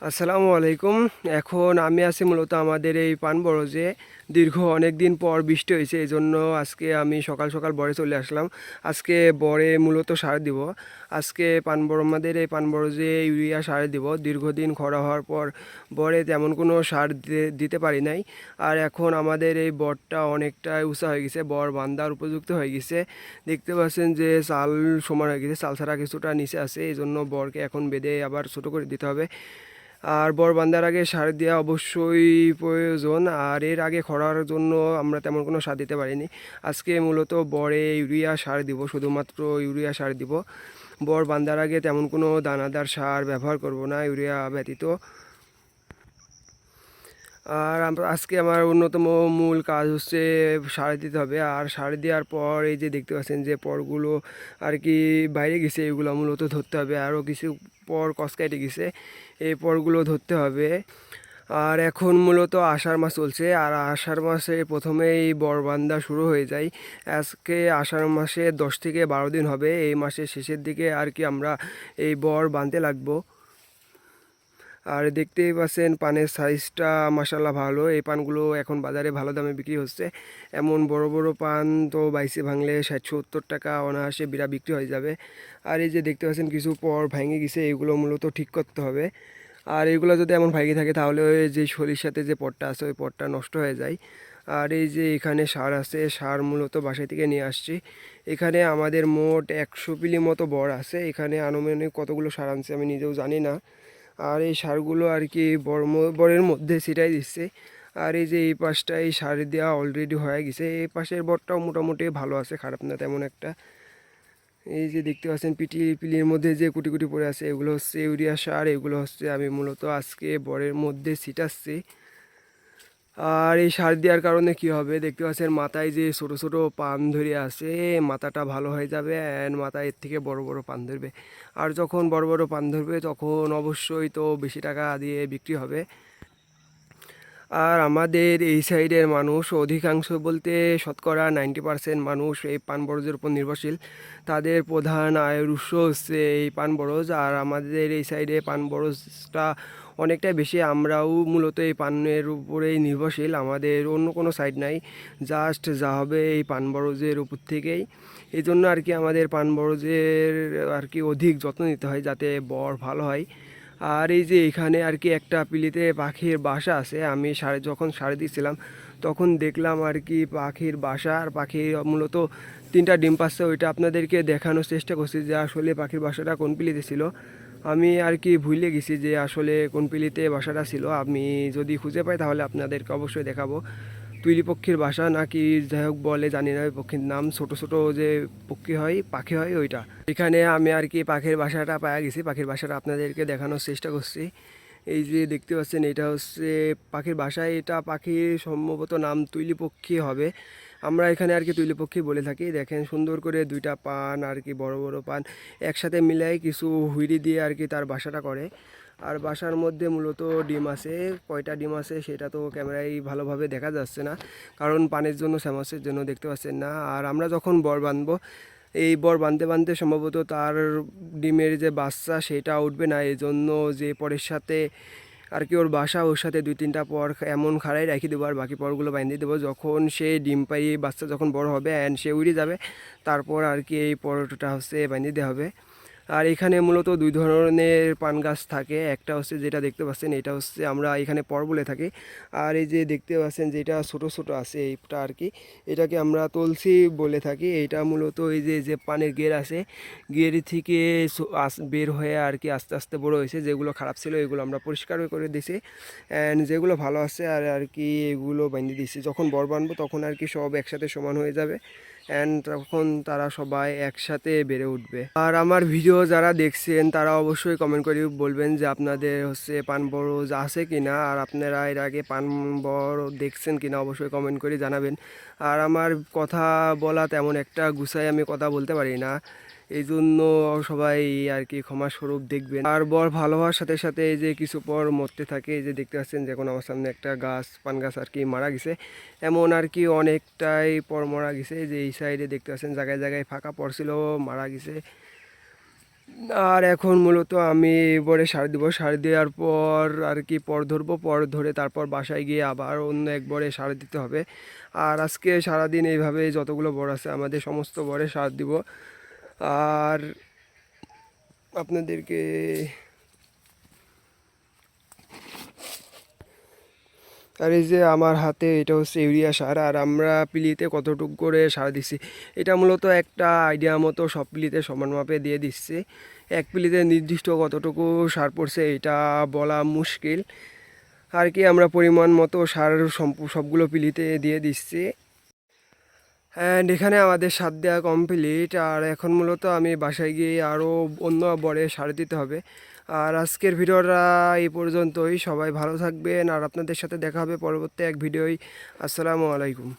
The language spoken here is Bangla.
আসসালামু আলাইকুম। এখন আমি আছি মূলত আমাদের এই পানবরজে। দীর্ঘ অনেক দিন পর বৃষ্টি হয়েছে, এই জন্য আজকে আমি সকাল সকাল বরে চলে আসলাম। আজকে বরে মূলত সার দিব। আজকে আমাদের এই পানবরজে ইউরিয়া সার দিব। দীর্ঘদিন খরা হওয়ার পর বরে তেমন কোনো সার দিতে পারি নাই। আর এখন আমাদের এই বরটা অনেকটাই উঁচা হয়ে গেছে, বর বান্ধার উপযুক্ত হয়ে গেছে। দেখতে পাচ্ছেন যে চাল সমান হয়ে গেছে, চাল ছাড়া কিছুটা নিচে আছে, এই জন্য বরকে এখন বেঁধে আবার ছোটো করে দিতে হবে। আর বর বান্ধার আগে সার দেওয়া অবশ্যই প্রয়োজন। আর এর আগে খরার জন্য আমরা তেমন কোনো সার দিতে পারিনি। আজকে মূলত বরে ইউরিয়া সার দিব, শুধুমাত্র ইউরিয়া সার দিব। বর বান্ধার আগে তেমন কোনো দানাদার সার ব্যবহার করব না ইউরিয়া ব্যতীত। আর আজকে আমার অন্যতম মূল কাজ হচ্ছে সার দিতে হবে। আর সার দেওয়ার পর এই যে দেখতে পাচ্ছেন যে পরগুলো আর কি বাইরে গেছে, এগুলো মূলত ধরতে হবে। আরও কিছু পর কস কেটে গেছে, এই পরগুলো ধরতে হবে। আর এখন মূলত আষাঢ় মাস চলছে, আর আষাঢ় মাসে প্রথমেই বরবান্ধা শুরু হয়ে যায়। আজকে আষাঢ় মাসে 10 থেকে 12 দিন হবে। এই মাসের শেষের দিকে আর কি আমরা এই বর বাঁধতে লাগবো। আর দেখতেই পাচ্ছেন পানের সাইজটা মাশাল্লাহ ভালো। এই পানগুলো এখন বাজারে ভালো দামে বিক্রি হচ্ছে। এমন বড় বড় পান তো বাইসে ভাঙলে 60-70 টাকা অনায়াসে বিক্রি হয়ে যাবে। আর এই যে দেখতে পাচ্ছেন কিছু পর ভেঙে গেছে, এগুলো মূলত ঠিক করতে হবে। আর এগুলো যদি এমন ভাঙে থাকে তাহলে ওই যে সরিষাতে যে পটটা আছে ওই পটটা নষ্ট হয়ে যায়। আর এই যে এখানে সার আছে, সার মূলত বাসা থেকে নিয়ে আসছি। এখানে আমাদের মোট 100 পিলি মতো বর আছে। এখানে আনুমানিক কতগুলো সার আনছে আমি নিজেও জানি না। আর এই সারগুলো আর কি বরের মধ্যে ছিটাই দিচ্ছে। আর এই যে এই পাশটা এই সার দেওয়া অলরেডি হয়ে গেছে। এই পাশের বরটাও মোটামুটি ভালো আছে, খারাপ না তেমন একটা। এই যে দেখতে পাচ্ছেন পিলির মধ্যে যে কুটি কুটি পড়ে আছে, এগুলো হচ্ছে ইউরিয়া সার। এগুলো হচ্ছে আমি মূলত আজকে বরের মধ্যে ছিটাচ্ছি। আর এই সার দেওয়ার কারণে কি হবে, দেখতে পাচ্ছেন মাথায় যে ছোট ছোট পান ধরে আছে, মাথাটা ভালো হয়ে যাবে অ্যান্ড মাথায় এর থেকে বড় বড় পান ধরবে। আর যখন বড় বড় পান ধরবে তখন অবশ্যই তো বেশি টাকা দিয়ে বিক্রি হবে। আর আমাদের এই সাইডের মানুষ অধিকাংশ বলতে শতকরা 90% মানুষ এই পান বরজের উপর নির্ভরশীল। তাদের প্রধান আয়ের উৎস হচ্ছে এই পান বরজ। আর আমাদের এই সাইডে পান বরজটা অনেকটাই বেশি। আমরাও মূলত এই পানের উপরেই নির্ভরশীল, আমাদের অন্য কোনো সাইড নাই, জাস্ট যা হবে এই পান বরজের উপর থেকেই। এই জন্য আর কি আমাদের পান বরজের আর কি অধিক যত্ন নিতে হয় যাতে বর ভালো হয়। আর এই যে এখানে আর কি একটা পিলিতে পাখির বাসা আছে। আমি যখন সাড়ে দিচ্ছিলাম তখন দেখলাম আর কি পাখির বাসা, আর পাখি মূলত 3টা ডিম পাচ্ছে। ওইটা আপনাদেরকে দেখানোর চেষ্টা করছি যে আসলে পাখির বাসাটা কোন পিলিতে ছিল। আমি আর কি ভুলে গেছি যে আসলে কোন পিলিতে বাসাটা ছিল। আমি যদি খুঁজে পাই তাহলে আপনাদেরকে অবশ্যই দেখাবো। তুইলি পক্ষীর বাসা নাকি যাই হোক বলে জানি না, ওই পক্ষীর নাম ছোট ছোট যে পক্ষী হয় পাখি হয় ওইটা। এখানে আমি আর কি পাখির বাসাটা পাওয়া গেছি, পাখির বাসাটা আপনাদেরকে দেখানোর চেষ্টা করছি। এই যে দেখতে পাচ্ছেন এটা হচ্ছে পাখির বাসা। এটা পাখির সম্ভবত নাম তুইলি পক্ষী হবে, আমরা এখানে আর কি তুইলি পক্ষী বলে থাকি। দেখেন সুন্দর করে 2টা পান আর কি বড় বড় পান একসাথে মিলাই কিছু হুইড়ি দিয়ে আর কি তার বাসাটা করে। আর বাসার মধ্যে মূলত ডিম আছে, কয়টা ডিম আছে সেটা তো ক্যামেরায় ভালোভাবে দেখা যাচ্ছে না, কারণ পানির জন্য স্যামসের জন্য দেখতে পাচ্ছেন না। আর আমরা যখন বর বাঁধবো, এই বর বাঁধতে বাঁধতে সম্ভবত তার ডিমের যে বাচ্চা সেটা উঠবে না, এই জন্য যে পরের সাথে আর কি ওর বাসা, ওর সাথে 2-3টা পর এমন খাড়াই রেখে দেবো আর বাকি পরগুলো বাঁধিয়ে দেবো। যখন সে ডিম পাড়িয়ে বাচ্চা যখন বড় হবে অ্যান্ড সে উড়ে যাবে, তারপর আর কি এই পরোটা হচ্ছে বাঁধিয়ে দেওয়া হবে। আর এখানে মূলত 2 ধরনের পান গাছ থাকে। একটা হচ্ছে যেটা দেখতে পাচ্ছেন, এটা হচ্ছে আমরা এখানে পর বলে থাকি। আর এই যে দেখতে পাচ্ছেন যেটা ছোট ছোট আছে এইটা আর কি, এটাকে আমরা তুলসী বলে থাকি। এইটা মূলত এই যে যে পানের গের আছে, গের থেকে বের হয়ে আর কি আস্তে আস্তে বড় হয়েছে। যেগুলো খারাপ ছিল এগুলো আমরা পরিষ্কার করে দিয়েছি, অ্যান্ড যেগুলো ভালো আছে আর আর কি এগুলো বাঁধিয়ে দিয়েছি। যখন বর বাঁধবো তখন আর কি সব একসাথে সমান হয়ে যাবে অ্যান্ড তখন তারা সবাই একসাথে বেড়ে উঠবে। আর আমার ভিডিও যারা দেখছেন তারা অবশ্যই কমেন্ট করে বলবেন যে আপনাদের হচ্ছে পান বরজ আছে কি না, আর আপনারা এর আগে পান বড় দেখছেন কি না অবশ্যই কমেন্ট করে জানাবেন। আর আমার কথা বলা তেমন একটা গুছাই আমি কথা বলতে পারি না, এই জন্য সবাই আর কি ক্ষমাস্বরূপ দেখবেন। আর বর ভালো হওয়ার সাথে সাথে এই যে কিছু পর মরতে থাকে, এই যে দেখতে পাচ্ছেন যখন আমার সামনে একটা গাছ পান গাছ আর কি মারা গেছে, এমন আর কি অনেকটাই পর মারা গেছে। যে এই সাইডে দেখতে পাচ্ছেন জায়গায় জায়গায় ফাঁকা পড়ছিল, মারা গেছে। আর এখন মূলত আমি এবারে সার দিব, সার দেওয়ার পর আর কি পর ধরবো, পর ধরে তারপর বাসায় গিয়ে আবার অন্য একবারে সার দিতে হবে। আর আজকে সারাদিন এইভাবে যতগুলো বর আছে আমাদের সমস্ত বরে সার দিব। আর আপনাদেরকে আর এই যে আমার হাতে এটা হচ্ছে ইউরিয়া সার, আর আমরা পিলিতে কতটুকু করে সার দিচ্ছি এটা মূলত একটা আইডিয়া মতো সব পিলিতে সমান মাপে দিয়ে দিচ্ছি। এক পিলিতে নির্দিষ্ট কতটুকু সার পড়ছে এটা বলা মুশকিল আর কি। আমরা পরিমাণ মতো সার সবগুলো পিলিতে দিয়ে দিচ্ছি। অ্যান্ড এখানে আমাদের সার দেওয়া কমপ্লিট। আর এখন মূলত আমি বাসায় গিয়ে আরও অন্য বরে সার দিতে হবে। আর আজকের ভিডিওটা এই পর্যন্তই। সবাই ভালো থাকবেন আর আপনাদের সাথে দেখা হবে পরবর্তী এক ভিডিওয়। আসসালামু আলাইকুম।